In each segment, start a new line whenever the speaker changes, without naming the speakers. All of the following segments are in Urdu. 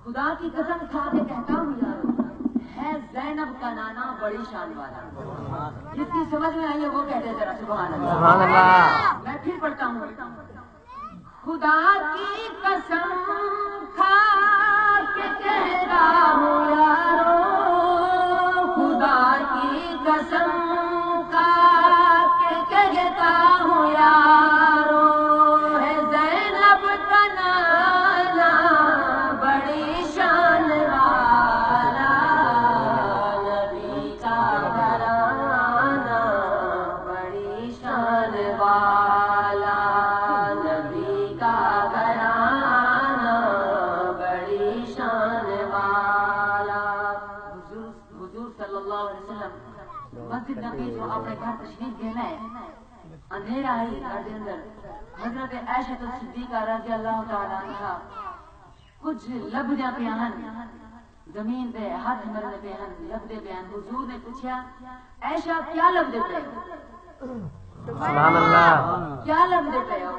خدا کی قسم کھا کے کہتا ہوں یار، ہے زینب کا نانا بڑی شان والا. جس کی سمجھ میں آئی ہے وہ کہتے ذرا سبحان اللہ.
سبحان اللہ.
میں پھر پڑھتا ہوں. خدا کی قسم کھا کے کہتا ہوں یارو، خدا کی قسم کھا کے کہتا ہوں یارو، ہے زینب کا نانا بڑی شان والا، نبی کا گھرانہ بڑی شان والا، نبی کا گھرانہ بڑی شان والا. حضور صلی اللہ علیہ وسلم مسجد نبی جو اپنے گھر تشریف دینا ہے، اندھیرا ہے گھر کے اندر. حضرت عائشہ صدیقہ رضی اللہ تعالی عنہا کچھ لبدے پیان زمین پہ ہاتھ مرنے پیان لبدے پیان. حضور نے پوچھا عائشہ کیا لبدے پہ ہو؟
سبحان اللہ.
کیا لبدے پہ ہو؟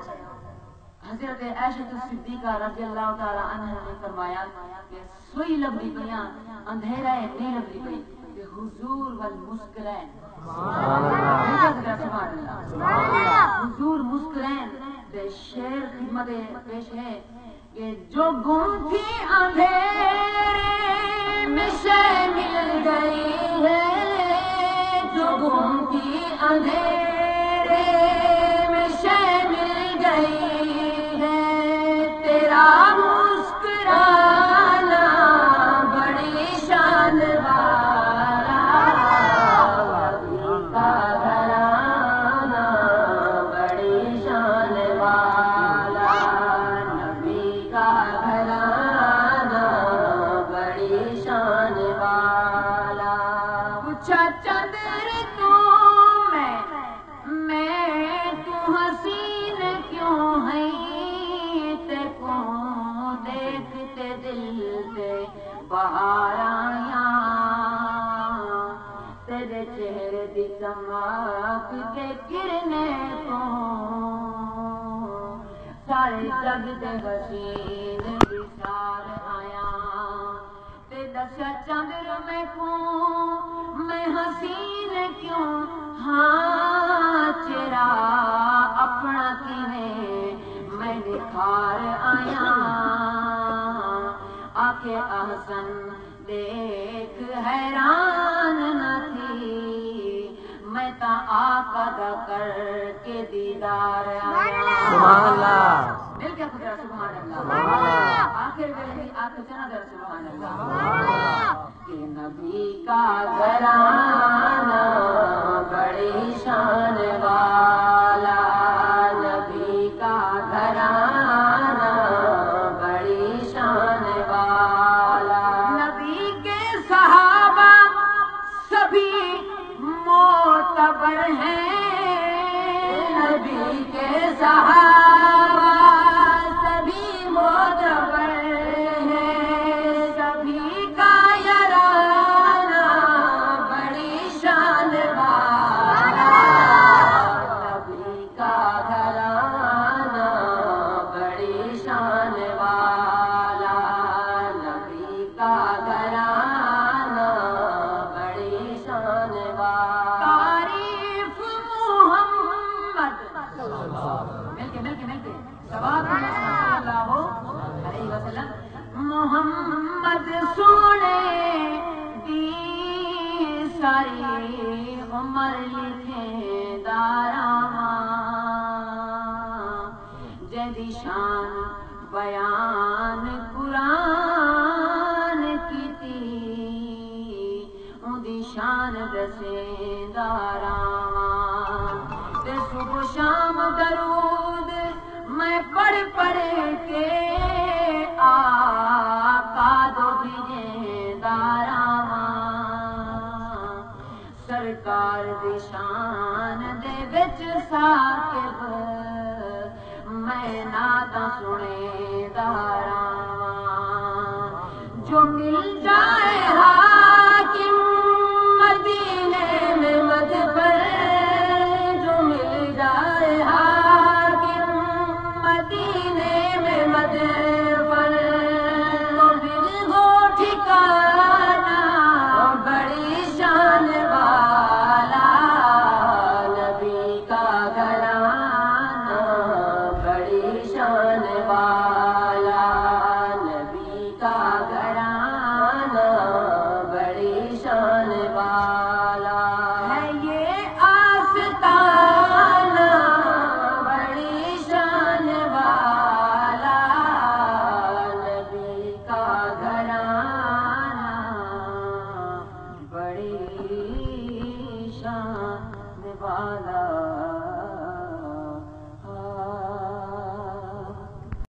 حضرت عائشہ صدیقہ رضی اللہ تعالی عنہا نے فرمایا کہ سوئی لبدی پیاں اندھیرا ہے نہیں لبدی پئی کہ حضور والمسکرین.
سبحان اللہ.
حضور مسکرین دے شعر خدمت پیش ہے کہ جو گم تھی اندھیرے میں شے مل گئی ہے، جو گم تھی اندھیرے میں شے مل گئی ہے، تیرا مسکرانا بڑی شان والا، نبی کا گھرانہ بڑی شان والا، نبی کا گھرانہ بڑی شان والا. پوچھا چادر تو میں تو حسین کیوں ہے، تے کو دیکھتے دل سے بہار آیا، تیرے چہرے دی چمک کے کرنے کو سارے جگ دے حسین نثار آیا. تے دسیا چاندر میں کو میں حسین کیوں، ہاں چہرہ اپنا کیویں میں نکھار آیا، آنکھیں احسن دیکھ حیران نہ تھی، میں تا آقا دا کر کے دیدار آیا.
سبحان اللہ.
مل کے خدا سبحان اللہ. آخر ویلے آخر چنا در سبحان اللہ. کہ نبی کا گھرانہ بڑی شان والا، نبی کا گھرانہ بڑی شان والا. نبی کے صحابہ سبھی معتبر ہیں، نبی کے صحابہ سبھی معتبر ہیں، سبھی کا یارانہ بڑی شان والا، نبی کا گھرانہ بڑی شان والا، نبی کا گھرانہ بڑی شان والا. تعریف محمد مل کے ثواب صلی اللہ علیہ وسلم محمد سونے دی ساری عمر لکھے داراں، جدی شان بیان قرآن کی تھی، اندی شان دسے داراں، تے صبح شام درود میں پڑھ کے آقا دو بھیجے داراں، سرکار دی شان دے وچ ثاقب میں نعت سنے داراں، جو مل جائے